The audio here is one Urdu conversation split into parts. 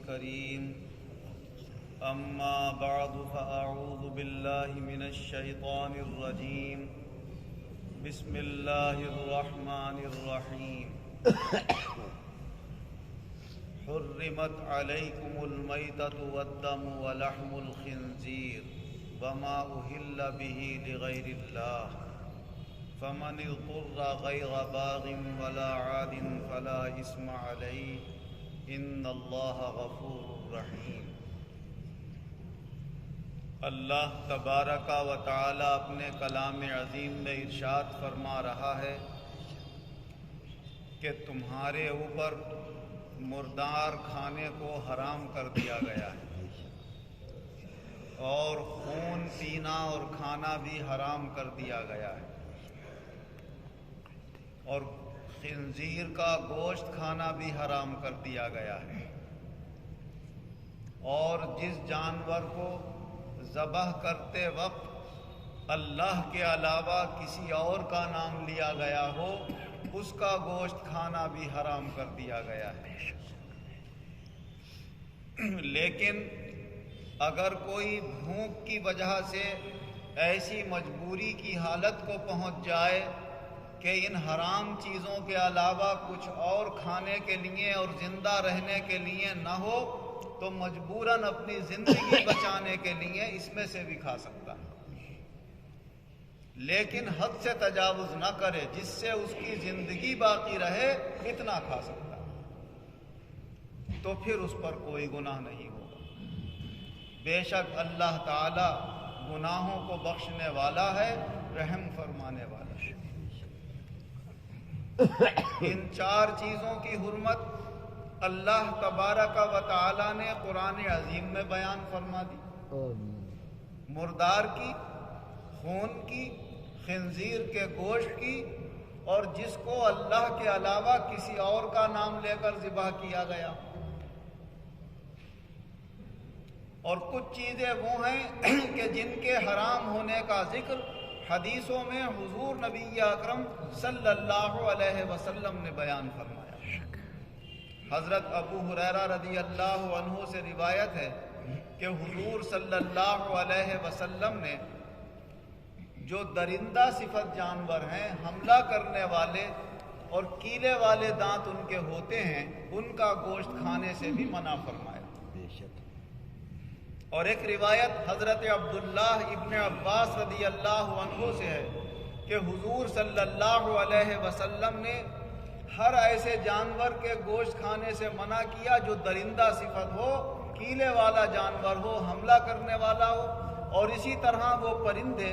الكريم أما بعد فأعوذ بالله من الشيطان الرجيم بسم الله الرحمن الرحيم حرمت عليكم الميتة والدم ولحم الخنزير وما أهل به لغير الله فمن اضطر غير باغ ولا عاد فلا إثم عليه ان اللہ غفور رحیم۔ اللہ تبارک و تعالی اپنے کلام عظیم میں ارشاد فرما رہا ہے کہ تمہارے اوپر مردار کھانے کو حرام کر دیا گیا ہے اور خون پینا اور کھانا بھی حرام کر دیا گیا ہے، اور خنزیر کا گوشت کھانا بھی حرام کر دیا گیا ہے، اور جس جانور کو ذبح کرتے وقت اللہ کے علاوہ کسی اور کا نام لیا گیا ہو اس کا گوشت کھانا بھی حرام کر دیا گیا ہے۔ لیکن اگر کوئی بھوک کی وجہ سے ایسی مجبوری کی حالت کو پہنچ جائے کہ ان حرام چیزوں کے علاوہ کچھ اور کھانے کے لیے اور زندہ رہنے کے لیے نہ ہو تو مجبوراً اپنی زندگی بچانے کے لیے اس میں سے بھی کھا سکتا ہے، لیکن حد سے تجاوز نہ کرے، جس سے اس کی زندگی باقی رہے اتنا کھا سکتا ہے، تو پھر اس پر کوئی گناہ نہیں ہوگا۔ بے شک اللہ تعالی گناہوں کو بخشنے والا ہے، رحم فرمانے والا ہے۔ ان چار چیزوں کی حرمت اللہ تبارک و تعالی نے قرآن عظیم میں بیان فرما دی، مردار کی، خون کی، خنزیر کے گوشت کی، اور جس کو اللہ کے علاوہ کسی اور کا نام لے کر ذبح کیا گیا۔ اور کچھ چیزیں وہ ہیں کہ جن کے حرام ہونے کا ذکر حدیثوں میں حضور نبی اکرم صلی اللہ علیہ وسلم نے بیان فرمایا۔ حضرت ابو ہریرہ رضی اللہ عنہ سے روایت ہے کہ حضور صلی اللہ علیہ وسلم نے جو درندہ صفت جانور ہیں، حملہ کرنے والے اور کیلے والے دانت ان کے ہوتے ہیں، ان کا گوشت کھانے سے بھی منع فرمایا۔ اور ایک روایت حضرت عبداللہ ابن عباس رضی اللہ عنہ سے ہے کہ حضور صلی اللہ علیہ وسلم نے ہر ایسے جانور کے گوشت کھانے سے منع کیا جو درندہ صفت ہو، کیلے والا جانور ہو، حملہ کرنے والا ہو، اور اسی طرح وہ پرندے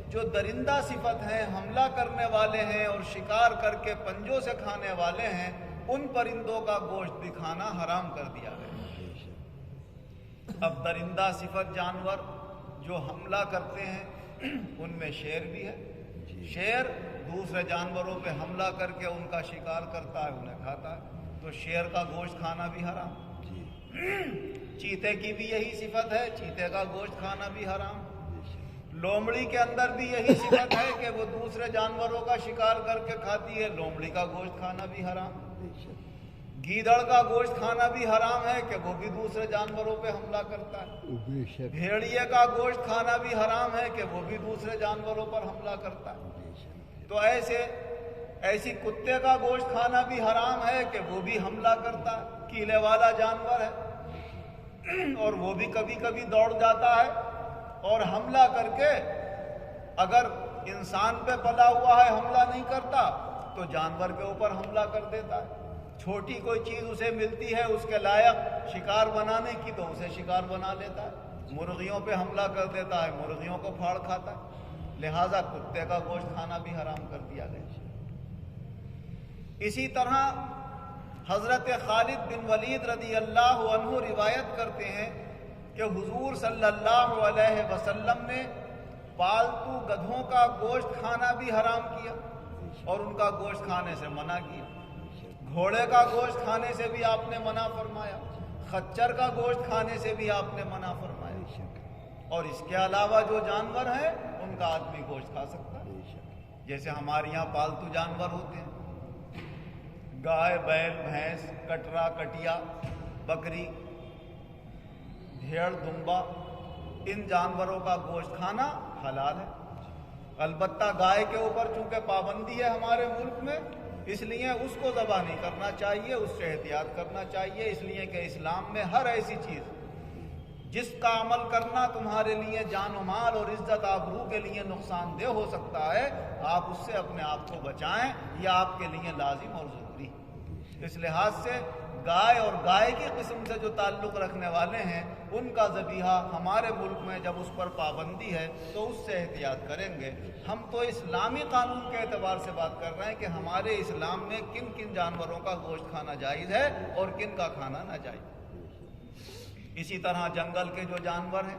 جو درندہ صفت ہیں، حملہ کرنے والے ہیں اور شکار کر کے پنجوں سے کھانے والے ہیں، ان پرندوں کا گوشت بھی کھانا حرام کر دیا گیا۔ اب درندہ صفت جانور جو حملہ کرتے ہیں ان میں شیر بھی ہے۔ شیر دوسرے جانوروں پہ حملہ کر کے ان کا شکار کرتا ہے، انہیں کھاتا ہے، تو شیر کا گوشت کھانا بھی حرام۔ چیتے کی بھی یہی صفت ہے، چیتے کا گوشت کھانا بھی حرام۔ لومڑی کے اندر بھی یہی صفت ہے کہ وہ دوسرے جانوروں کا شکار کر کے کھاتی ہے، لومڑی کا گوشت کھانا بھی حرام۔ گیدڑ کا گوشت کھانا بھی حرام ہے کہ وہ بھی دوسرے جانوروں پہ حملہ کرتا ہے۔ بھیڑیے کا گوشت کھانا بھی حرام ہے کہ وہ بھی دوسرے جانوروں پر حملہ کرتا ہے۔ تو ایسی کتے کا گوشت کھانا بھی حرام ہے کہ وہ بھی حملہ کرتا ہے، کیلے والا جانور ہے، اور وہ بھی کبھی کبھی دوڑ جاتا ہے اور حملہ کر کے اگر انسان پہ پلا ہوا ہے حملہ نہیں کرتا تو جانور کے اوپر حملہ کر دیتا ہے۔ چھوٹی کوئی چیز اسے ملتی ہے اس کے لائق شکار بنانے کی تو اسے شکار بنا لیتا ہے، مرغیوں پہ حملہ کر دیتا ہے، مرغیوں کو پھاڑ کھاتا ہے، لہذا کتے کا گوشت کھانا بھی حرام کر دیا گیا۔ اسی طرح حضرت خالد بن ولید رضی اللہ عنہ روایت کرتے ہیں کہ حضور صلی اللہ علیہ وسلم نے پالتو گدھوں کا گوشت کھانا بھی حرام کیا اور ان کا گوشت کھانے سے منع کیا۔ گھوڑے کا گوشت کھانے سے بھی آپ نے منع فرمایا، خچر کا گوشت کھانے سے بھی آپ نے منع فرمایا، اور اس کے علاوہ جو جانور ہیں ان کا آدمی گوشت کھا سکتا ہے۔ جیسے ہمارے یہاں پالتو جانور ہوتے ہیں، گائے، بیل، بھینس، کٹرا، کٹیا، بکری، بھیڑ، دمبا، ان جانوروں کا گوشت کھانا حلال ہے۔ البتہ گائے کے اوپر چونکہ پابندی ہے ہمارے ملک میں، اس لیے اس کو ذبح نہیں کرنا چاہیے، اس سے احتیاط کرنا چاہیے، اس لیے کہ اسلام میں ہر ایسی چیز جس کا عمل کرنا تمہارے لیے جان و مال اور عزت آبرو کے لیے نقصان دہ ہو سکتا ہے، آپ اس سے اپنے آپ کو بچائیں، یہ آپ کے لیے لازم اور ضروری ہے۔ اس لحاظ سے گائے اور گائے کی قسم سے جو تعلق رکھنے والے ہیں ان کا ذبیحہ ہمارے ملک میں جب اس پر پابندی ہے تو اس سے احتیاط کریں گے۔ ہم تو اسلامی قانون کے اعتبار سے بات کر رہے ہیں کہ ہمارے اسلام میں کن کن جانوروں کا گوشت کھانا جائز ہے اور کن کا کھانا ناجائز۔ اسی طرح جنگل کے جو جانور ہیں،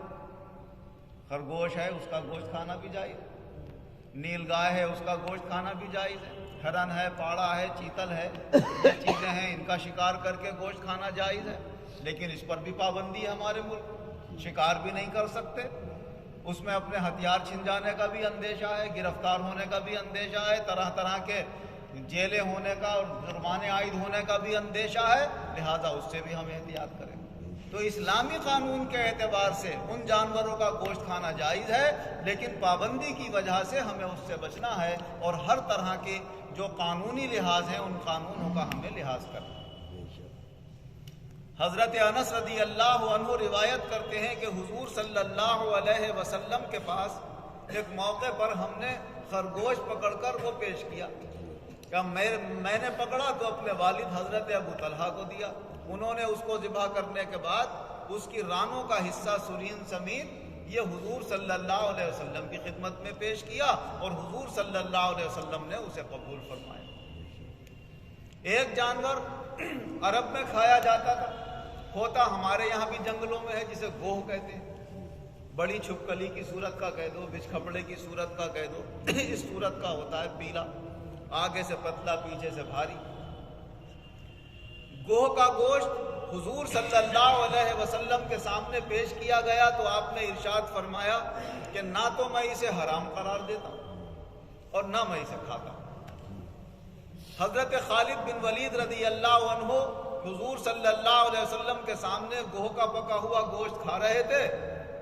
خرگوش ہے اس کا گوشت کھانا بھی جائز ہے، نیل گائے ہے اس کا گوشت کھانا بھی جائز ہے، ہرن ہے، پاڑا ہے، چیتل ہے، یہ چیزیں ہیں، ان کا شکار کر کے گوشت کھانا جائز ہے، لیکن اس پر بھی پابندی ہے ہمارے ملک، شکار بھی نہیں کر سکتے، اس میں اپنے ہتھیار چھن جانے کا بھی اندیشہ ہے، گرفتار ہونے کا بھی اندیشہ ہے، طرح طرح کے جیلیں ہونے کا اور جرمانے عائد ہونے کا بھی اندیشہ ہے، لہذا اس سے بھی ہم احتیاط کریں۔ تو اسلامی قانون کے اعتبار سے ان جانوروں کا گوشت کھانا جائز ہے، لیکن پابندی کی وجہ سے ہمیں اس سے بچنا ہے، اور ہر طرح کے جو قانونی لحاظ ہیں ان قانونوں کا ہمیں لحاظ کرنا ہے۔ حضرت انس رضی اللہ عنہ روایت کرتے ہیں کہ حضور صلی اللہ علیہ وسلم کے پاس ایک موقع پر ہم نے خرگوش پکڑ کر وہ پیش کیا کہ میں نے پکڑا تو اپنے والد حضرت ابو طلحہ کو دیا، انہوں نے اس کو ذبح کرنے کے بعد اس کی رانوں کا حصہ سرین سمیت یہ حضور صلی اللہ علیہ وسلم کی خدمت میں پیش کیا، اور حضور صلی اللہ علیہ وسلم نے اسے قبول فرمایا۔ ایک جانور عرب میں کھایا جاتا تھا، ہوتا ہمارے یہاں بھی جنگلوں میں ہے، جسے گوہ کہتے ہیں، بڑی چھپکلی کی صورت کا کہہ دو، بچ کھپڑے کی صورت کا کہہ دو، اس صورت کا ہوتا ہے، پیلا، آگے سے پتلا پیچھے سے بھاری۔ گوہ کا گوشت حضور صلی اللہ علیہ وسلم کے سامنے پیش کیا گیا تو آپ نے ارشاد فرمایا کہ نہ تو میں اسے حرام قرار دیتا اور نہ میں اسے کھاتا۔ حضرت خالد بن ولید رضی اللہ عنہ حضور صلی اللہ علیہ وسلم کے سامنے گوہ کا پکا ہوا گوشت کھا رہے تھے،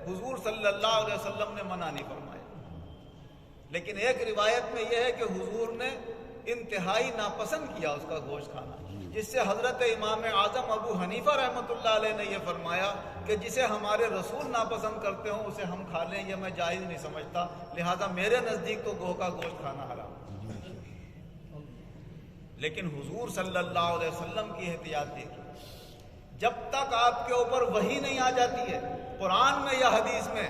حضور صلی اللہ علیہ وسلم نے منع نہیں فرمایا، لیکن ایک روایت میں یہ ہے کہ حضور نے انتہائی ناپسند کیا اس کا گوشت کھانا، جس سے حضرت امام اعظم ابو حنیفہ رحمۃ اللہ علیہ نے یہ فرمایا کہ جسے ہمارے رسول ناپسند کرتے ہوں اسے ہم کھا لیں، یہ میں جائز نہیں سمجھتا، لہذا میرے نزدیک تو گوہ کا گوشت کھانا حرام۔ لیکن حضور صلی اللہ علیہ وسلم کی احتیاط دیکھیے، جب تک آپ کے اوپر وحی نہیں آ جاتی ہے قرآن میں یا حدیث میں،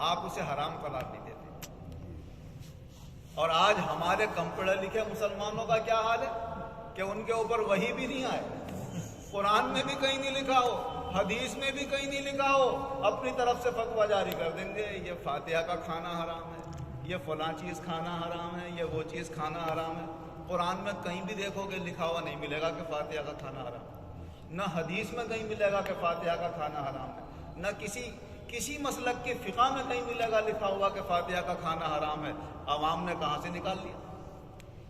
آپ اسے حرام قرار نہیں دیتے۔ اور آج ہمارے کم پڑھے لکھے مسلمانوں کا کیا حال ہے کہ ان کے اوپر وحی بھی نہیں آئے، قرآن میں بھی کہیں نہیں لکھا ہو، حدیث میں بھی کہیں نہیں لکھا ہو، اپنی طرف سے فتویٰ جاری کر دیں گے، یہ فاتحہ کا کھانا حرام ہے، یہ فلاں چیز کھانا حرام ہے، یہ وہ چیز کھانا حرام ہے۔ قرآن میں کہیں بھی دیکھو گے لکھا ہوا نہیں ملے گا کہ فاتحہ کا کھانا حرام ہے، نہ حدیث میں کہیں ملے گا کہ فاتحہ کا کھانا حرام ہے، نہ کسی مسلک کی فقہ میں کہیں ملے گا لکھا ہوا کہ فاتحہ کا کھانا حرام ہے۔ عوام نے کہاں سے نکال لیا،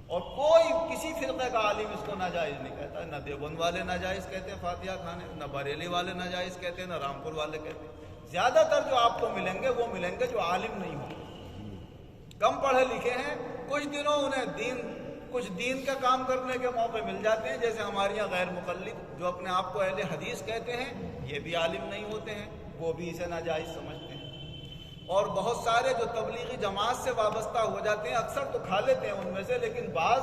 اور کوئی کسی فرقے کا عالم اس کو ناجائز نہیں کہتا، نہ دیوبند والے ناجائز کہتے ہیں فاتحہ کھانے، نہ بریلی والے ناجائز کہتے ہیں، نہ رامپور والے کہتے ہیں۔ زیادہ تر جو آپ کو ملیں گے وہ ملیں گے جو عالم نہیں ہوں گے، کم پڑھے لکھے ہیں، کچھ دنوں انہیں کچھ دین کا کام کرنے کے موقع مل جاتے ہیں، جیسے ہمارے یہاں غیر مقلد جو اپنے آپ کو اہل حدیث کہتے ہیں، یہ بھی عالم نہیں ہوتے ہیں، وہ بھی اسے ناجائز سمجھتے ہیں۔ اور بہت سارے جو تبلیغی جماعت سے وابستہ ہو جاتے ہیں، اکثر تو کھا لیتے ہیں ان میں سے، لیکن بعض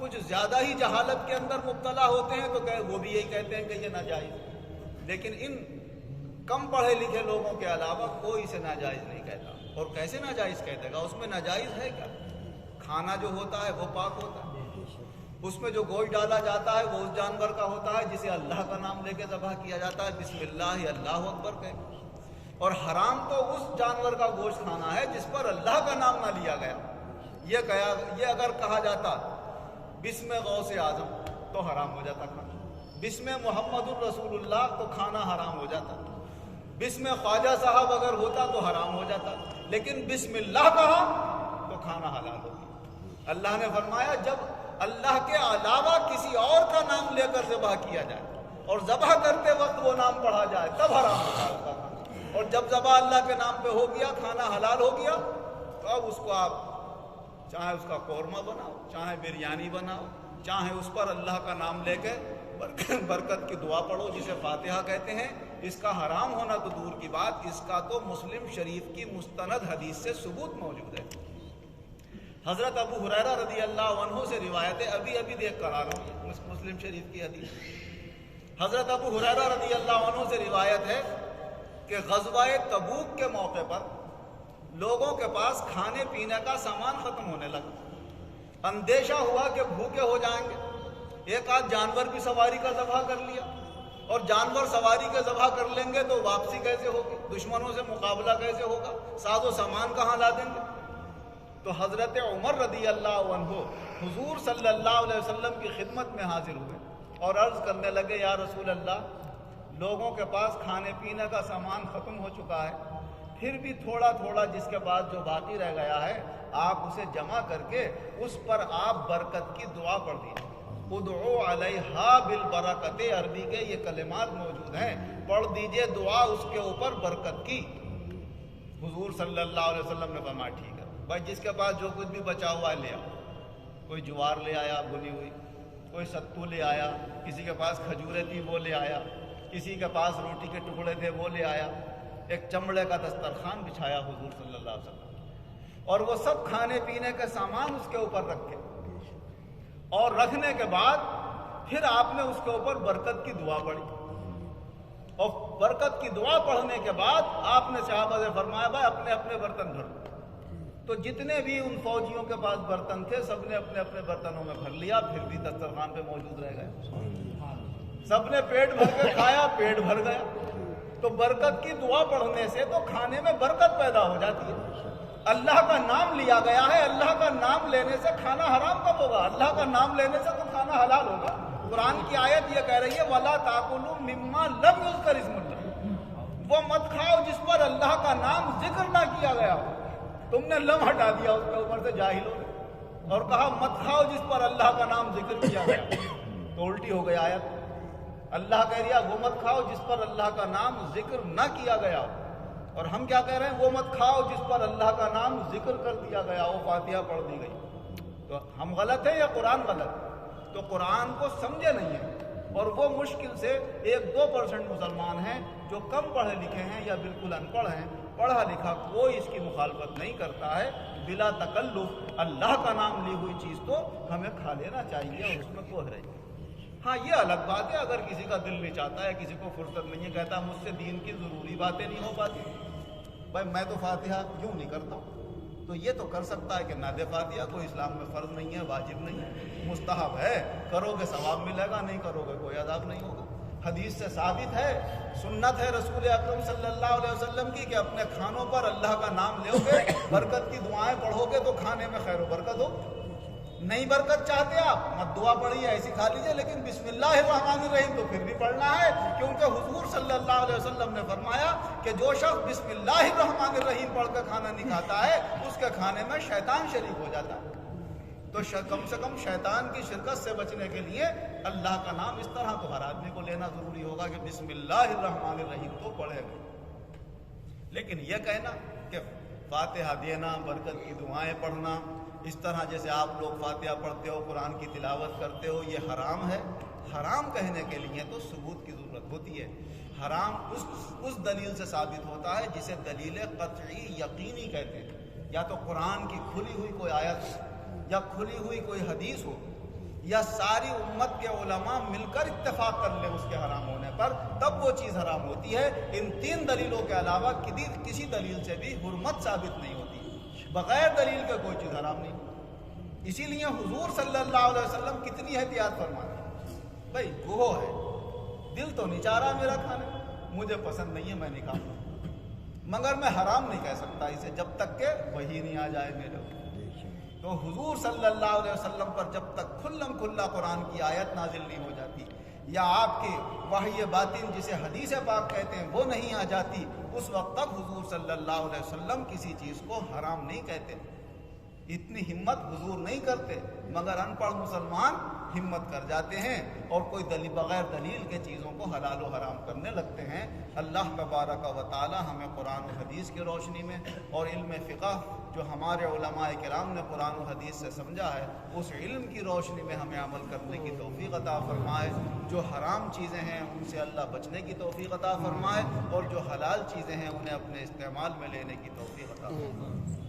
کچھ زیادہ ہی جہالت کے اندر مبتلا ہوتے ہیں تو وہ بھی یہی کہتے ہیں کہ یہ ناجائز ہے۔ لیکن ان کم پڑھے لکھے لوگوں کے علاوہ کوئی اسے ناجائز نہیں کہتا، اور کیسے ناجائز کہتے گا؟ اس میں ناجائز ہے کیا؟ کھانا جو ہوتا ہے وہ پاک ہوتا ہے، اس میں جو گوشت ڈالا جاتا ہے وہ اس جانور کا ہوتا ہے جسے اللہ کا نام لے کے ذبح کیا جاتا ہے، بسم اللہ اللہ اکبر کہہ، اور حرام تو اس جانور کا گوشت کھانا ہے جس پر اللہ کا نام نہ لیا گیا۔ یہ اگر کہا جاتا بسم غوث اعظم تو حرام ہو جاتا کھانا، بسم محمد الرسول اللہ تو کھانا حرام ہو جاتا، بسم خواجہ صاحب اگر ہوتا تو حرام ہو جاتا، لیکن بسم اللہ کہا تو کھانا حلال ہو گیا۔ اللہ نے فرمایا جب اللہ کے علاوہ کسی اور کا نام لے کر ذبح کیا جائے اور ذبح کرتے وقت وہ نام پڑھا جائے تب حرام ہوتا ہے اس کا کھانا۔ اور جب ذبح اللہ کے نام پہ ہو گیا، کھانا حلال ہو گیا، تو اب اس کو آپ چاہے اس کا قورمہ بناؤ، چاہے بریانی بناؤ، چاہے اس پر اللہ کا نام لے کے برکت کی دعا پڑھو جسے فاتحہ کہتے ہیں۔ اس کا حرام ہونا تو دور کی بات، اس کا تو مسلم شریف کی مستند حدیث سے ثبوت موجود ہے۔ حضرت ابو ہریرہ رضی اللہ عنہ سے روایت ہے، ابھی دیکھ کر آ رہا ہوں مسلم شریف کی حدیث۔ حضرت ابو ہریرہ رضی اللہ عنہ سے روایت ہے کہ غزوہ تبوک کے موقع پر لوگوں کے پاس کھانے پینے کا سامان ختم ہونے لگا، اندیشہ ہوا کہ بھوکے ہو جائیں گے۔ ایک آدھ جانور بھی سواری کا ذبح کر لیا، اور جانور سواری کے ذبح کر لیں گے تو واپسی کیسے ہوگی، دشمنوں سے مقابلہ کیسے ہوگا، ساز و سامان کہاں لا دیں گے؟ تو حضرت عمر رضی اللہ عنہ حضور صلی اللہ علیہ وسلم کی خدمت میں حاضر ہوئے اور عرض کرنے لگے، یا رسول اللہ، لوگوں کے پاس کھانے پینے کا سامان ختم ہو چکا ہے، پھر بھی تھوڑا تھوڑا جس کے بعد جو باقی رہ گیا ہے آپ اسے جمع کر کے اس پر آپ برکت کی دعا پڑھ دیجیے۔ ادعو علیہا بالبرکت، عربی کے یہ کلمات موجود ہیں، پڑھ دیجئے دعا اس کے اوپر برکت کی۔ حضور صلی اللہ علیہ وسلم نے فرمایا ٹھیک ہے بھائی، جس کے پاس جو کچھ بھی بچا ہوا ہے لے آؤ۔ کوئی جوار لے آیا بھنی ہوئی، کوئی ستو لے آیا، کسی کے پاس کھجوریں تھی وہ لے آیا، کسی کے پاس روٹی کے ٹکڑے تھے وہ لے آیا۔ ایک چمڑے کا دسترخوان بچھایا حضور صلی اللہ علیہ وسلم، اور وہ سب کھانے پینے کے سامان اس کے اوپر رکھے، اور رکھنے کے بعد پھر آپ نے اس کے اوپر برکت کی دعا پڑھی، اور برکت کی دعا پڑھنے کے بعد آپ نے صحابہ سے فرمایا بھائی اپنے اپنے برتن بھر لو۔ تو جتنے بھی ان فوجیوں کے پاس برتن تھے سب نے اپنے اپنے برتنوں میں بھر لیا، پھر بھی دسترخوان پہ موجود رہ گئے۔ سب نے پیٹ بھر کے کھایا، پیٹ بھر گیا۔ تو برکت کی دعا پڑھنے سے تو کھانے میں برکت پیدا ہو جاتی ہے۔ اللہ کا نام لیا گیا ہے، اللہ کا نام لینے سے کھانا حرام کب ہوگا؟ اللہ کا نام لینے سے تو کھانا حلال ہوگا۔ قرآن کی آیت یہ کہہ رہی ہے وَلَا تَأْكُلُوا مِمَّا لَمْ يُذْكَرِ اسْمُ اللَّهِ، وہ مت کھاؤ جس پر اللہ کا نام ذکر نہ کیا گیا ہو۔ تم نے لم ہٹا دیا اس کے اوپر سے جاہلوں نے، اور کہا مت کھاؤ جس پر اللہ کا نام ذکر کیا گیا، تو الٹی ہو گئی آیت۔ اللہ کہہ رہا وہ مت کھاؤ جس پر اللہ کا نام ذکر نہ کیا گیا ہو، اور ہم کیا کہہ رہے ہیں؟ وہ مت کھاؤ جس پر اللہ کا نام ذکر کر دیا گیا ہو، فاتحہ پڑھ دی گئی۔ تو ہم غلط ہیں یا قرآن غلط؟ تو قرآن کو سمجھے نہیں ہیں، اور وہ مشکل سے 1-2% مسلمان ہیں جو کم پڑھے لکھے ہیں یا بالکل ان پڑھ ہیں۔ پڑھا لکھا کوئی اس کی مخالفت نہیں کرتا ہے، بلا تکلف اللہ کا نام لی ہوئی چیز تو ہمیں کھا لینا چاہیے، اور اس میں کوئی حرج نہیں۔ ہاں یہ الگ بات ہے اگر کسی کا دل نہیں چاہتا ہے، کسی کو فرصت نہیں ہے، کہتا مجھ سے دین کی ضروری باتیں نہیں ہو پاتی، بھائی میں تو فاتحہ کیوں نہیں کرتا، تو یہ تو کر سکتا ہے کہ نہ دے فاتحہ، کوئی اسلام میں فرض نہیں ہے، واجب نہیں ہے، مستحب ہے، کرو گے ثواب ملے گا، نہیں کرو گے کوئی عذاب نہیں ہوگا۔ حدیث سے ثابت ہے، سنت ہے رسول اکرم صلی اللہ علیہ وسلم کی کہ اپنے کھانوں پر اللہ کا نام لو گے، برکت کی دعائیں پڑھو گے تو کھانے میں خیر و برکت ہو۔ نہیں برکت چاہتے آپ مت دعا پڑھیے، ایسی کھا لیجیے، لیکن بسم اللہ الرحمن الرحیم تو پھر بھی پڑھنا ہے، کیونکہ حضور صلی اللہ علیہ وسلم نے فرمایا کہ جو شخص بسم اللہ الرحمن الرحیم پڑھ کر کھانا نہیں کھاتا ہے اس کے کھانے میں شیطان شریک ہو جاتا ہے۔ تو کم سے کم شیطان کی شرکت سے بچنے کے لیے اللہ کا نام اس طرح تو ہر آدمی کو لینا ضروری ہوگا کہ بسم اللہ الرحمن الرحیم تو پڑھے گا۔ لیکن یہ کہنا کہ فاتحہ دینا، برکت کی دعائیں پڑھنا، اس طرح جیسے آپ لوگ فاتحہ پڑھتے ہو، قرآن کی تلاوت کرتے ہو، یہ حرام ہے۔ حرام کہنے کے لیے تو ثبوت کی ضرورت ہوتی ہے۔ حرام اس دلیل سے ثابت ہوتا ہے جسے دلیل قطعی یقینی کہتے ہیں، یا تو قرآن کی کھلی ہوئی کوئی آیت ہو، یا کھلی ہوئی کوئی حدیث ہو، یا ساری امت کے علماء مل کر اتفاق کر لیں اس کے حرام ہونے پر، تب وہ چیز حرام ہوتی ہے۔ ان 3 دلیلوں کے علاوہ کسی دلیل سے بھی حرمت ثابت نہیں ہوتی، بغیر دلیل کے کوئی چیز حرام نہیں۔ اسی لیے حضور صلی اللہ علیہ وسلم کتنی احتیاط فرماتے ہیں، بھائی گوہ ہے، دل تو نہیں چاہ رہا میرا کھانے، مجھے پسند نہیں ہے، میں نہیں کھاؤں گا، مگر میں حرام نہیں کہہ سکتا اسے جب تک کہ وحی نہیں آ جائے میرے اوپر۔ تو حضور صلی اللہ علیہ وسلم پر جب تک کھلم کھلا قرآن کی آیت نازل نہیں ہو جاتی، یا آپ کی وحی باطن جسے حدیث پاک کہتے ہیں وہ نہیں آ جاتی، اس وقت تک حضور صلی اللہ علیہ وسلم کسی چیز کو حرام نہیں کہتے۔ اتنی ہمت حضور نہیں کرتے، مگر ان پڑھ مسلمان ہمت کر جاتے ہیں اور کوئی بغیر دلیل کے چیزوں کو حلال و حرام کرنے لگتے ہیں۔ اللہ تبارک و تعالی ہمیں قرآن و حدیث کی روشنی میں اور علم فقہ جو ہمارے علماء کرام نے قرآن و حدیث سے سمجھا ہے اس علم کی روشنی میں ہمیں عمل کرنے کی توفیق عطا فرمائے. جو حرام چیزیں ہیں ان سے اللہ بچنے کی توفیق عطا فرمائے اور جو حلال چیزیں ہیں انہیں اپنے استعمال میں لینے کی توفیق عطا فرمائے.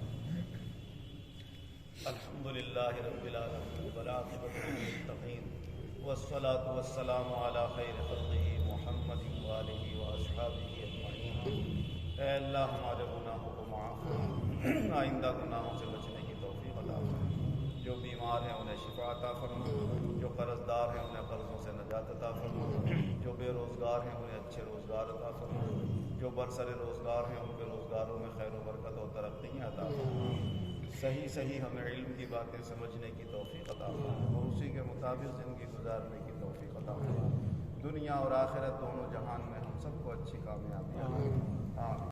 الحمدللہ رب العالمین والعاقبۃ للمتقین والصلاة والسلام علی خیر خلقہ محمد وآلہ واصحابہ اجمعین. اے اللہ ہمارے گناہوں کو معاف فرما، آئندہ گناہوں سے بچنے کی توفیق عطا فرما. جو بیمار ہیں انہیں شفا عطا فرما، جو قرض دار ہیں انہیں قرضوں سے نجات عطا فرما، جو بے روزگار ہیں انہیں اچھے روزگار عطا فرما، جو برسر روزگار ہیں ان کے روزگاروں میں خیر و برکت اور ترقی عطا فرما. صحیح ہمیں علم کی باتیں سمجھنے کی توفیق عطا فرما اور اسی کے مطابق زندگی گزارنے کی توفیق عطا فرما. دنیا اور آخرت دونوں جہان میں ہم سب کو اچھی کامیابی عطا فرما.